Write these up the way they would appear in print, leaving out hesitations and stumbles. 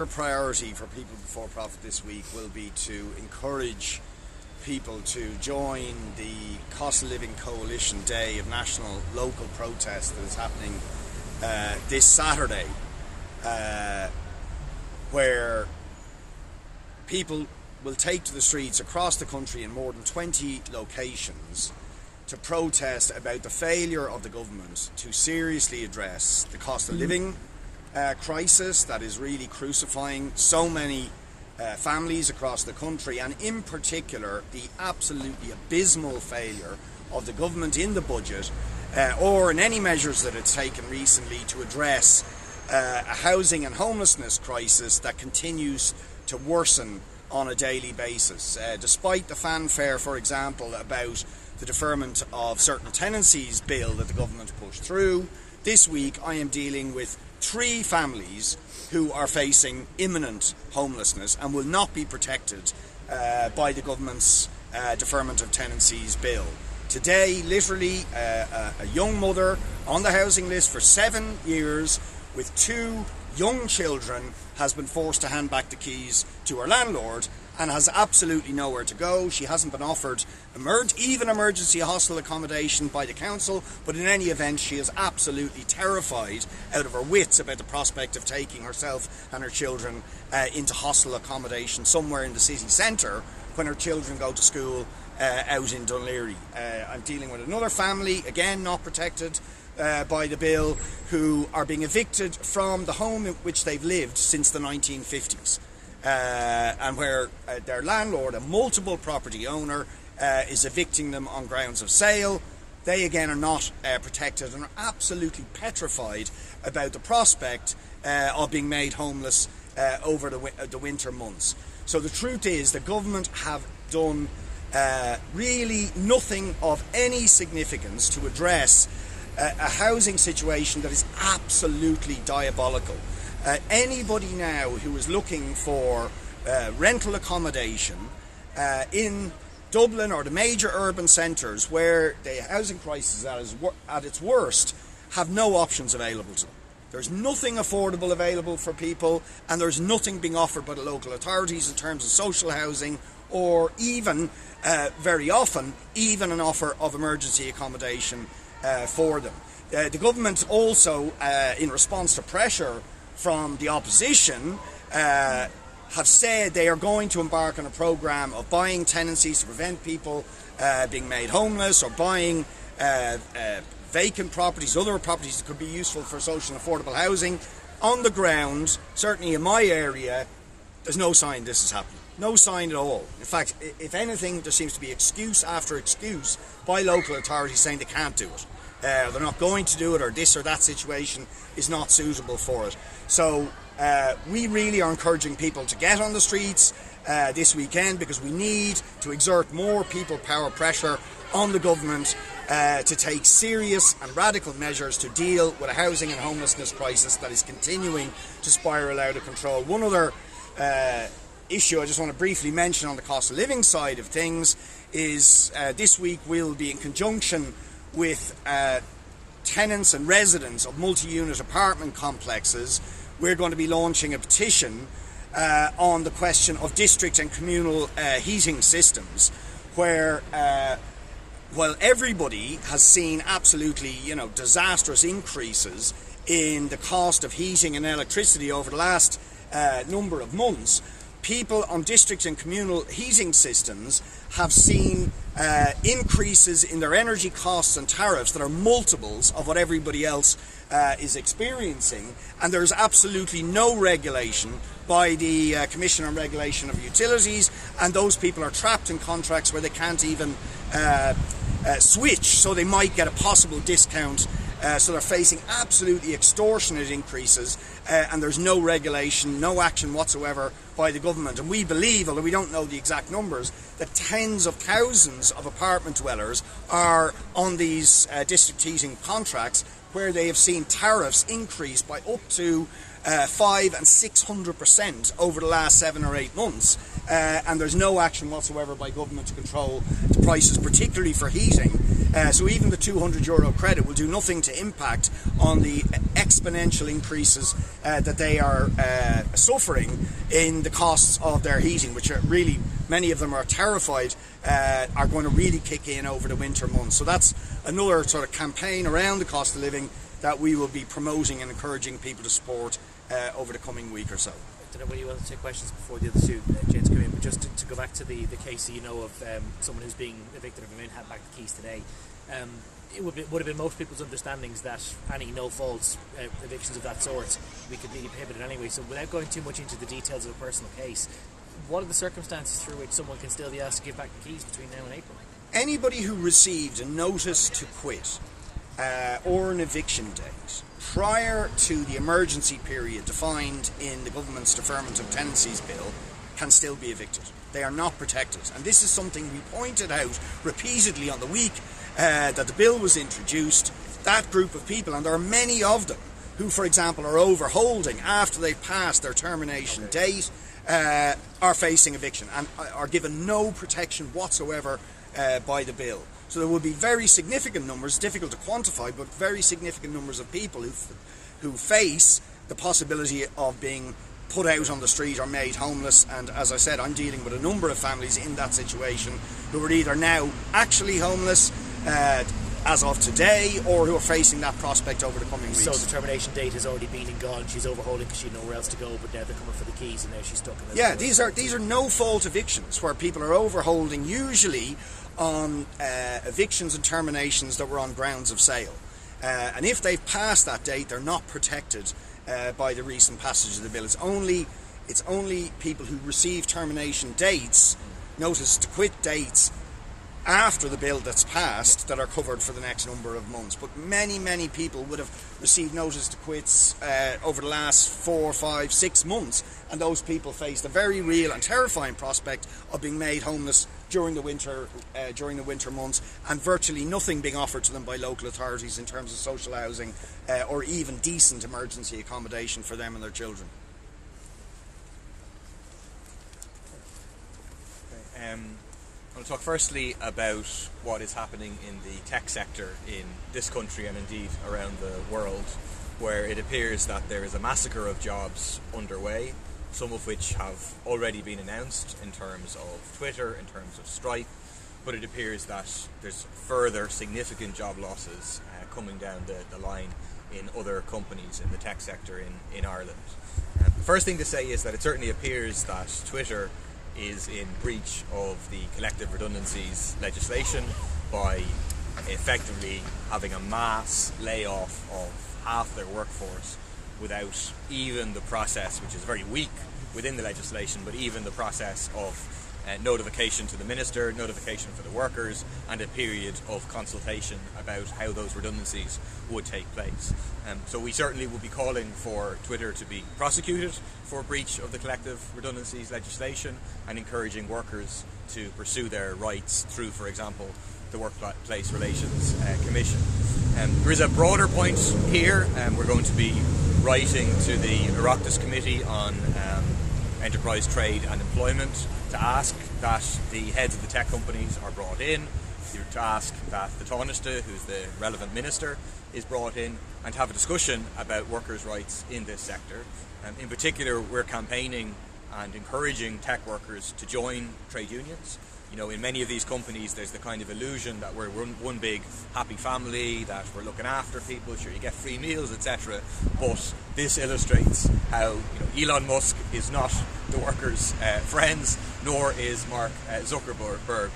Our priority for People Before Profit this week will be to encourage people to join the Cost of Living Coalition Day of national local protest that is happening this Saturday, where people will take to the streets across the country in more than 20 locations to protest about the failure of the government to seriously address the cost of living crisis that is really crucifying so many families across the country, and in particular the absolutely abysmal failure of the government in the budget or in any measures that it's taken recently to address a housing and homelessness crisis that continues to worsen on a daily basis. Despite the fanfare, for example, about the deferment of certain tenancies bill that the government pushed through, this week I am dealing with 3 families who are facing imminent homelessness and will not be protected by the government's deferment of tenancies bill. Today, literally, a young mother on the housing list for 7 years with 2 young children has been forced to hand back the keys to her landlord and has absolutely nowhere to go. She hasn't been offered even emergency hostel accommodation by the council, but in any event she is absolutely terrified out of her wits about the prospect of taking herself and her children into hostel accommodation somewhere in the city centre when her children go to school out in Dunleary. I'm dealing with another family, again not protected by the bill, who are being evicted from the home in which they've lived since the 1950s, and where their landlord, a multiple property owner, is evicting them on grounds of sale. They again are not protected and are absolutely petrified about the prospect of being made homeless over the winter months. So the truth is the government have done really nothing of any significance to address a housing situation that is absolutely diabolical. Anybody now who is looking for rental accommodation in Dublin or the major urban centres where the housing crisis is at its worst have no options available to them. There's nothing affordable available for people, and there's nothing being offered by the local authorities in terms of social housing, or even, very often, even an offer of emergency accommodation for them. The government also, in response to pressure from the opposition, have said they are going to embark on a programme of buying tenancies to prevent people being made homeless, or buying vacant properties, other properties that could be useful for social and affordable housing. On the ground, certainly in my area, there's no sign this is happening. No sign at all. In fact, if anything, there seems to be excuse after excuse by local authorities saying they can't do it. They're not going to do it, or this or that situation is not suitable for it. So we really are encouraging people to get on the streets this weekend, because we need to exert more people power pressure on the government to take serious and radical measures to deal with a housing and homelessness crisis that is continuing to spiral out of control. One other issue I just want to briefly mention on the cost of living side of things is this week we'll be in conjunction with tenants and residents of multi-unit apartment complexes. We're going to be launching a petition on the question of district and communal heating systems, where while everybody has seen absolutely disastrous increases in the cost of heating and electricity over the last number of months, people on district and communal heating systems have seen increases in their energy costs and tariffs that are multiples of what everybody else is experiencing, and there's absolutely no regulation by the Commission on Regulation of Utilities, and those people are trapped in contracts where they can't even switch, so they might get a possible discount. So they're facing absolutely extortionate increases, and there's no regulation, no action whatsoever by the government. And we believe, although we don't know the exact numbers, that tens of thousands of apartment dwellers are on these district heating contracts where they have seen tariffs increase by up to 500% and 600% over the last 7 or 8 months, and there's no action whatsoever by government to control the prices, particularly for heating, So even the €200 credit will do nothing to impact on the exponential increases that they are suffering in the costs of their heating, which are really, many of them are terrified are going to really kick in over the winter months. So that's another sort of campaign around the cost of living that we will be promoting and encouraging people to support over the coming week or so. I don't know whether you want to take questions before the other two gents come in, but just to go back to the case that you know of someone who's being evicted of a had back the keys today. It would have been most people's understandings that any no-fault evictions of that sort we could really prohibit it anyway. So without going too much into the details of a personal case, what are the circumstances through which someone can still be asked to give back the keys between now and April? Anybody who received a notice to quit or an eviction date prior to the emergency period defined in the government's Deferment of Tenancies Bill can still be evicted. They are not protected, and this is something we pointed out repeatedly on the week that the bill was introduced. That group of people, and there are many of them who, for example, are overholding after they've passed their termination date, are facing eviction and are given no protection whatsoever by the bill. So there will be very significant numbers, difficult to quantify, but very significant numbers of people who face the possibility of being put out on the street or made homeless. And as I said, I'm dealing with a number of families in that situation who are either now actually homeless as of today, or who are facing that prospect over the coming weeks. So the termination date has already been and gone. She's overholding because she had nowhere else to go, but now they're coming for the keys and now she's stuck in it. Yeah, these are no-fault evictions where people are overholding, usually on evictions and terminations that were on grounds of sale. And if they've passed that date, they're not protected by the recent passage of the bill. It's only people who receive termination dates, notice to quit dates, after the bill that's passed that are covered for the next number of months. But many people would have received notice to quits over the last 4, 5, 6 months, and those people face the very real and terrifying prospect of being made homeless during the winter months, and virtually nothing being offered to them by local authorities in terms of social housing or even decent emergency accommodation for them and their children. I want to talk firstly about what is happening in the tech sector in this country and indeed around the world, where it appears that there is a massacre of jobs underway, some of which have already been announced in terms of Twitter, in terms of Stripe, but it appears that there's further significant job losses coming down the line in other companies in the tech sector in Ireland. The first thing to say is that it certainly appears that Twitter is in breach of the collective redundancies legislation by effectively having a mass layoff of half their workforce without even the process, which is very weak within the legislation, but even the process of notification to the minister, notification for the workers, and a period of consultation about how those redundancies would take place. So we certainly will be calling for Twitter to be prosecuted for breach of the collective redundancies legislation and encouraging workers to pursue their rights through, for example, the Workplace Relations Commission. There is a broader point here. We're going to be writing to the Oireachtas Committee on Enterprise, Trade and Employment to ask that the heads of the tech companies are brought in, to ask that the Tánaiste, who's the relevant minister, is brought in, and to have a discussion about workers' rights in this sector. In particular, we're campaigning and encouraging tech workers to join trade unions. You know, in many of these companies, there's the kind of illusion that we're one big happy family, that we're looking after people, sure, you get free meals, etc. But this illustrates how, Elon Musk is not the workers' friends, nor is Mark Zuckerberg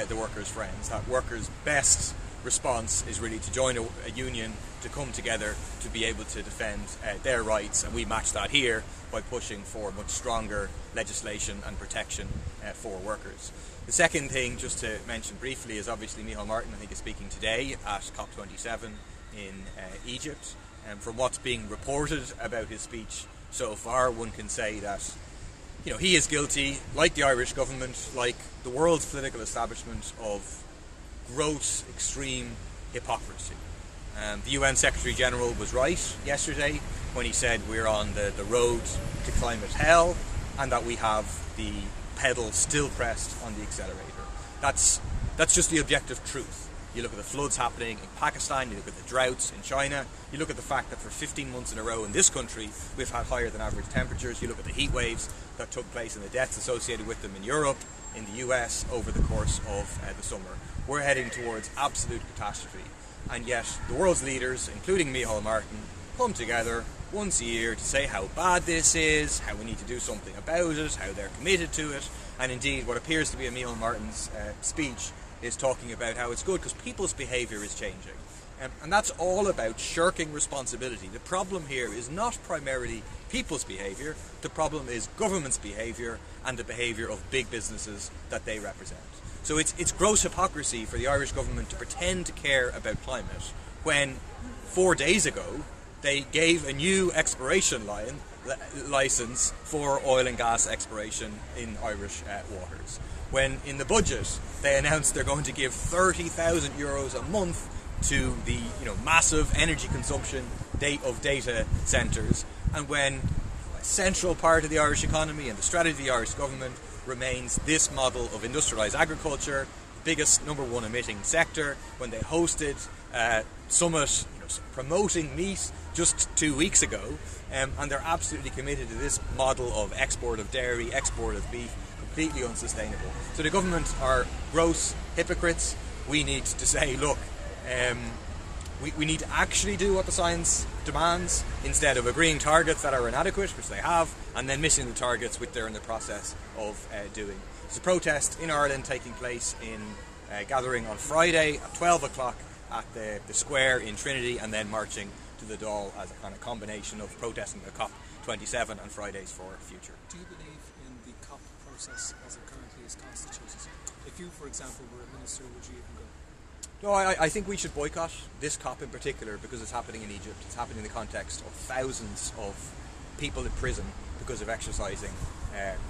the workers' friends. That workers' best response is really to join a union, to come together to be able to defend their rights, and we match that here by pushing for much stronger legislation and protection for workers. The second thing, just to mention briefly, is obviously Micheál Martin, I think, is speaking today at COP27 in Egypt. And from what's being reported about his speech so far, one can say that he is guilty, like the Irish government, like the world's political establishment, of gross, extreme hypocrisy. The UN Secretary General was right yesterday when he said we're on the road to climate hell and that we have the pedal still pressed on the accelerator. That's just the objective truth. You look at the floods happening in Pakistan, you look at the droughts in China, you look at the fact that for 15 months in a row in this country we've had higher than average temperatures, you look at the heat waves that took place and the deaths associated with them in Europe, in the US over the course of the summer. We're heading towards absolute catastrophe. And yet the world's leaders, including Micheál Martin, come together once a year to say how bad this is, how we need to do something about it, how they're committed to it. And indeed, what appears to be a Micheál Martin's speech is talking about how it's good because people's behaviour is changing. And that's all about shirking responsibility. The problem here is not primarily people's behaviour, the problem is government's behaviour and the behaviour of big businesses that they represent. So it's gross hypocrisy for the Irish government to pretend to care about climate when 4 days ago they gave a new exploration licence for oil and gas exploration in Irish waters. When in the budget they announced they're going to give €30,000 a month to the massive energy consumption of data centres, and when a central part of the Irish economy and the strategy of the Irish government remains this model of industrialised agriculture, the biggest number one emitting sector, when they hosted a summit promoting meat just 2 weeks ago, and they're absolutely committed to this model of export of dairy, export of beef, completely unsustainable. So the government are gross hypocrites. We need to say, look, we need to actually do what the science demands instead of agreeing targets that are inadequate, which they have, and then missing the targets which they're in the process of doing. There's a protest in Ireland taking place in gathering on Friday at 12 o'clock at the square in Trinity, and then marching to the Dáil as a kind of combination of protesting the COP27 and Fridays for Future. Do you believe in the COP process as it currently is constituted? If you, for example, were a minister, would you even go? No, I think we should boycott this COP in particular because it's happening in Egypt. It's happening in the context of thousands of people in prison because of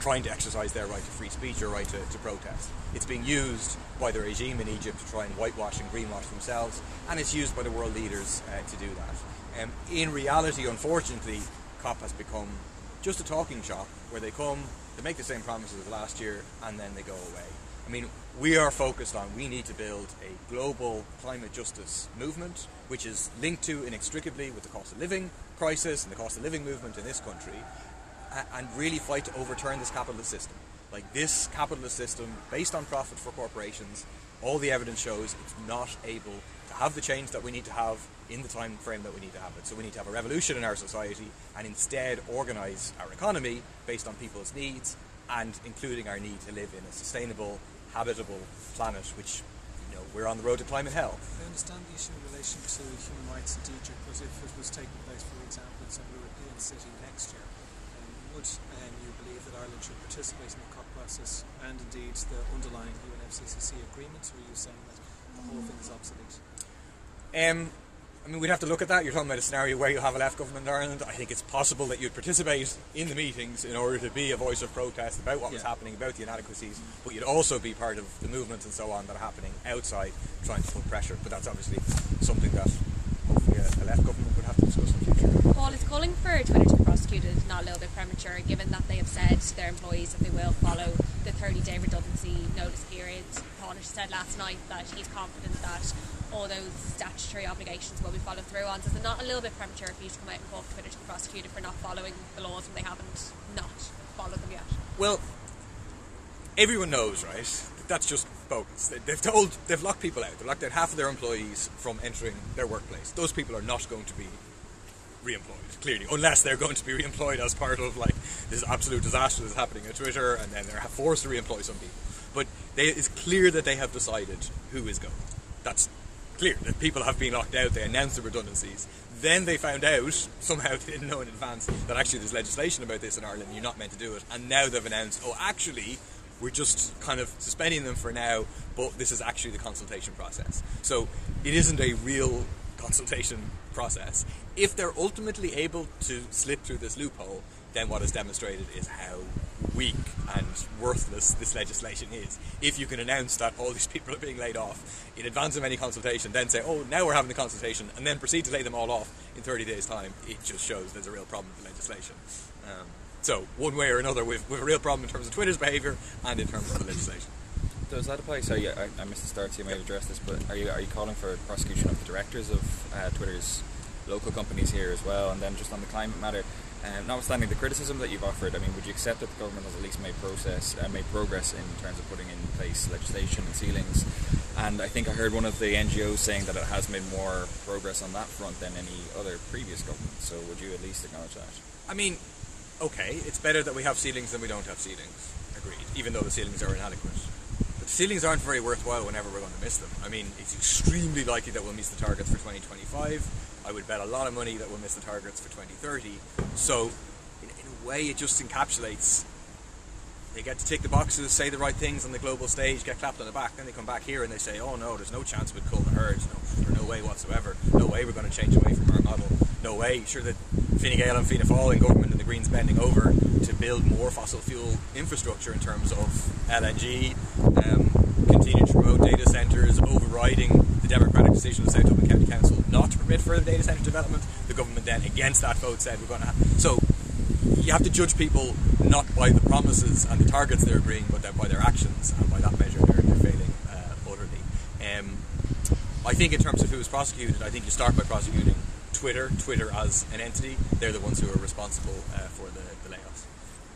trying to exercise their right to free speech or right to protest. It's being used by the regime in Egypt to try and whitewash and greenwash themselves, and it's used by the world leaders to do that. In reality, unfortunately, COP has become just a talking shop where they come, they make the same promises as last year, and then they go away. I mean, we are focused on, we need to build a global climate justice movement, which is linked to inextricably with the cost of living crisis and the cost of living movement in this country, and really fight to overturn this capitalist system. Like, this capitalist system, based on profit for corporations, all the evidence shows it's not able to have the change that we need to have in the time frame that we need to have it. So we need to have a revolution in our society and instead organise our economy based on people's needs, and including our need to live in a sustainable, habitable planet, which we're on the road to climate hell. I understand the issue in relation to human rights in Egypt, but if it was taking place, for example, in some European city next year, would you believe that Ireland should participate in the COP process and indeed the underlying UNFCCC agreements, or are you saying that the whole thing is obsolete? I mean, we'd have to look at that. You're talking about a scenario where you have a left government in Ireland. I think it's possible that you'd participate in the meetings in order to be a voice of protest about what was happening, about the inadequacies, but you'd also be part of the movements and so on that are happening outside, trying to put pressure. But that's obviously something that hopefully a left government would have to discuss in the future. Paul, is calling for Twitter to be prosecuted not a little bit premature, given that they have said to their employees that they will follow the 30-day redundancy notice period? Paul has said last night that he's confident that all those statutory obligations will be followed through on. So is it not a little bit premature for you to come out and call for Twitter to be prosecuted for not following the laws when they haven't not followed them yet? Well, everyone knows, right? That's just bogus. They've locked people out. They've locked out half of their employees from entering their workplace. Those people are not going to be re-employed, clearly, unless they're going to be re-employed as part of this absolute disaster that's happening at Twitter, and then they're forced to re-employ some people. But it's clear that they have decided who is going. That's clear that people have been locked out. They announced the redundancies. Then they found out, somehow they didn't know in advance, that actually there's legislation about this in Ireland and you're not meant to do it. And now they've announced, actually, we're just kind of suspending them for now, but this is actually the consultation process. So it isn't a real consultation process. If they're ultimately able to slip through this loophole, then what is demonstrated is how weak and worthless this legislation is. If you can announce that all these people are being laid off in advance of any consultation, then say, now we're having the consultation, and then proceed to lay them all off in 30 days' time, it just shows there's a real problem with the legislation. So, one way or another, we've a real problem in terms of Twitter's behaviour and in terms of the legislation. does that apply? So yeah, I missed the start, so you may have addressed this, but are you calling for prosecution of the directors of Twitter's local companies here as well? And then just on the climate matter, notwithstanding the criticism that you've offered, I mean, would you accept that the government has at least made progress in terms of putting in place legislation and ceilings? And I think I heard one of the NGOs saying that it has made more progress on that front than any other previous government. So would you at least acknowledge that? I mean, okay, it's better that we have ceilings than we don't have ceilings. Agreed. Even though the ceilings are inadequate. But the ceilings aren't very worthwhile whenever we're going to miss them. I mean, it's extremely likely that we'll miss the targets for 2025. I would bet a lot of money that we'll miss the targets for 2030. So, in a way, it just encapsulates. They get to tick the boxes, say the right things on the global stage, get clapped on the back, then they come back here and they say, oh no, there's no chance we'd cull the herds, no way whatsoever, no way we're going to change away from our model, no way, sure that Fine Gael and Fianna Fáil in government and the Greens bending over to build more fossil fuel infrastructure in terms of LNG, continue to promote data centres, overriding the democratic decision of the South Dublin County Council not to permit further data centre development. The government then against that vote said we're going to have... So you have to judge people not by the promises and the targets they're agreeing, but by their actions, and by that measure they're failing utterly. I think in terms of who is prosecuted, I think you start by prosecuting Twitter as an entity. They're the ones who are responsible for the layoffs.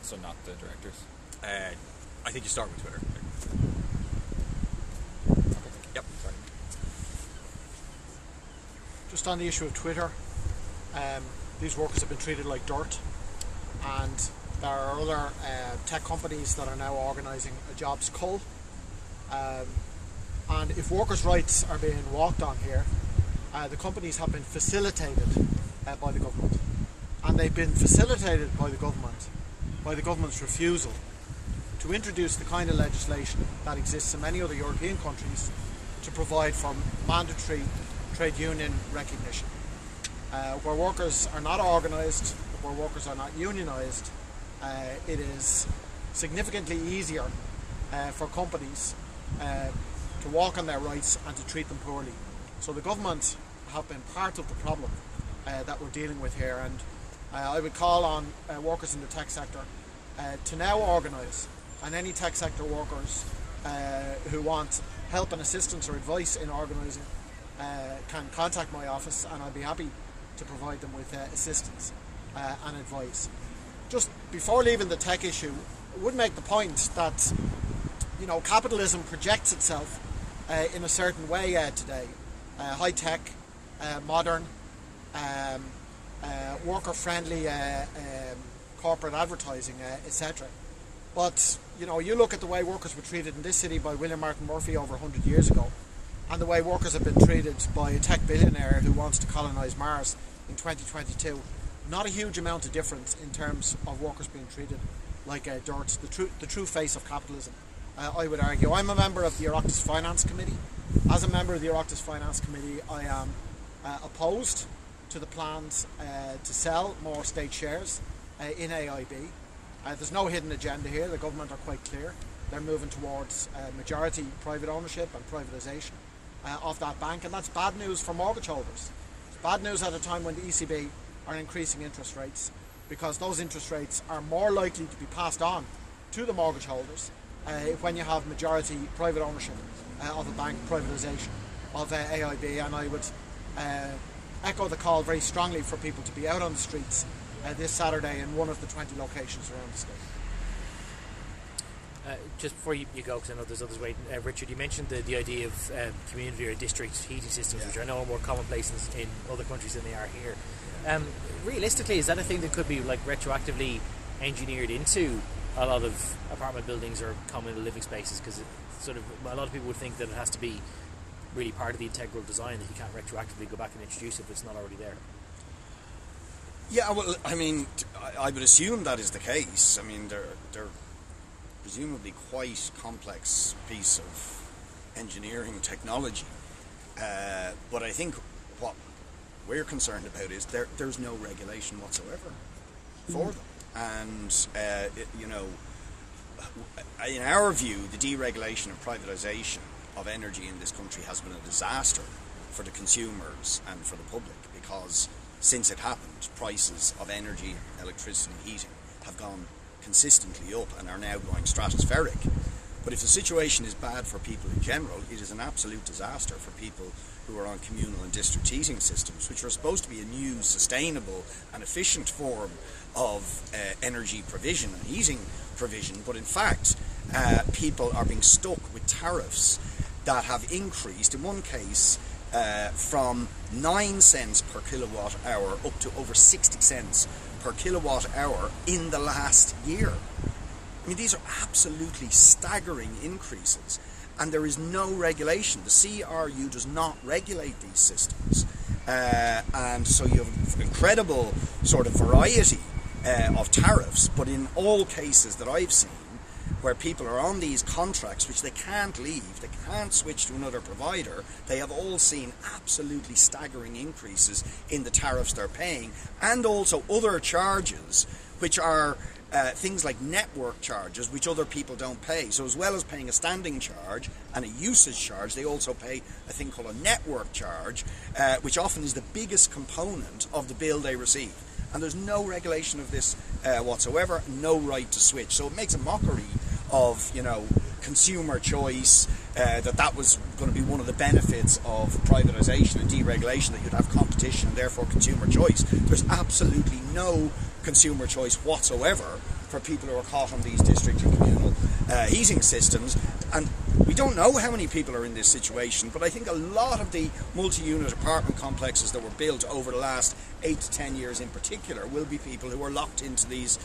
So not the directors? I think you start with Twitter. Okay. Yep. Sorry. Just on the issue of Twitter, these workers have been treated like dirt, and there are other tech companies that are now organising a jobs cull. And if workers' rights are being walked on here, the companies have been facilitated by the government. And they've been facilitated by the government's refusal to introduce the kind of legislation that exists in many other European countries to provide for mandatory trade union recognition. Where workers are not organised, where workers are not unionised, it is significantly easier for companies to walk on their rights and to treat them poorly. So the government have been part of the problem that we're dealing with here, and I would call on workers in the tech sector to now organise, and any tech sector workers who want help and assistance or advice in organising can contact my office, and I'll be happy to provide them with assistance and advice. Just before leaving the tech issue, I would make the point that capitalism projects itself in a certain way today. High tech, modern, worker friendly corporate advertising, etc. But you look at the way workers were treated in this city by William Martin Murphy over 100 years ago, and the way workers have been treated by a tech billionaire who wants to colonise Mars in 2022. Not a huge amount of difference in terms of workers being treated like dirt, the true face of capitalism, I would argue. I'm a member of the Oireachtas Finance Committee. As a member of the Oireachtas Finance Committee, I am opposed to the plans to sell more state shares in AIB. There's no hidden agenda here. The government are quite clear. They're moving towards majority private ownership and privatisation of that bank, and that's bad news for mortgage holders. It's bad news at a time when the ECB are increasing interest rates, because those interest rates are more likely to be passed on to the mortgage holders when you have majority private ownership of a bank, privatisation of AIB. And I would echo the call very strongly for people to be out on the streets this Saturday in one of the 20 locations around the state. Just before you go, because I know there's others waiting, Richard, you mentioned the idea of community or district heating systems, which I know are more commonplace in other countries than they are here. Realistically, is that a thing that could be retroactively engineered into a lot of apartment buildings or common living spaces? Because a lot of people would think that it has to be really part of the integral design, that you can't retroactively go back and introduce it if it's not already there. Yeah, well, I mean, I would assume that is the case. I mean, they're presumably quite complex piece of engineering technology. But I think what we're concerned about is there's no regulation whatsoever for them. And, in our view, the deregulation and privatisation of energy in this country has been a disaster for the consumers and for the public, because since it happened, prices of energy, electricity, heating have gone consistently up and are now going stratospheric. But if the situation is bad for people in general, it is an absolute disaster for people who are on communal and district heating systems, which are supposed to be a new, sustainable and efficient form of energy provision and heating provision. But in fact, people are being stuck with tariffs that have increased, in one case, from 9 cents per kilowatt hour up to over 60 cents per kilowatt hour in the last year. I mean, these are absolutely staggering increases, and there is no regulation. The CRU does not regulate these systems, and so you have incredible sort of variety of tariffs, but in all cases that I've seen, where people are on these contracts which they can't leave, they can't switch to another provider, they have all seen absolutely staggering increases in the tariffs they're paying, and also other charges which are things like network charges, which other people don't pay. So as well as paying a standing charge and a usage charge, they also pay a thing called a network charge, which often is the biggest component of the bill they receive. And there's no regulation of this whatsoever, no right to switch. So it makes a mockery of, you know, consumer choice, that was going to be one of the benefits of privatisation and deregulation, that you'd have competition and therefore consumer choice. There's absolutely no consumer choice whatsoever for people who are caught on these district and communal heating systems. And we don't know how many people are in this situation, but I think a lot of the multi-unit apartment complexes that were built over the last 8 to 10 years in particular will be people who are locked into these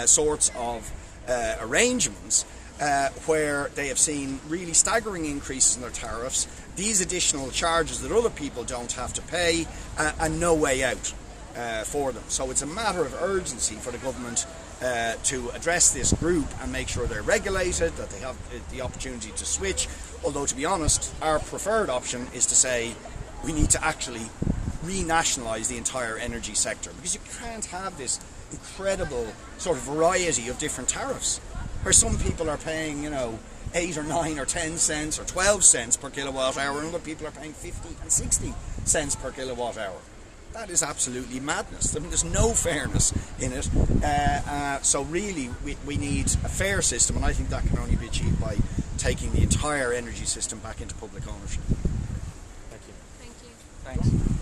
sorts of arrangements where they have seen really staggering increases in their tariffs, these additional charges that other people don't have to pay, and no way out for them. So it's a matter of urgency for the government to address this group and make sure they're regulated, that they have the opportunity to switch. Although, to be honest, our preferred option is to say we need to actually renationalise the entire energy sector, because you can't have this incredible sort of variety of different tariffs, where some people are paying, you know, 8 or 9 or 10 cents or 12 cents per kilowatt hour, and other people are paying 50 and 60 cents per kilowatt hour. That is absolutely madness. I mean, there's no fairness in it. So really, we need a fair system, and I think that can only be achieved by taking the entire energy system back into public ownership. Thank you. Thank you. Thanks.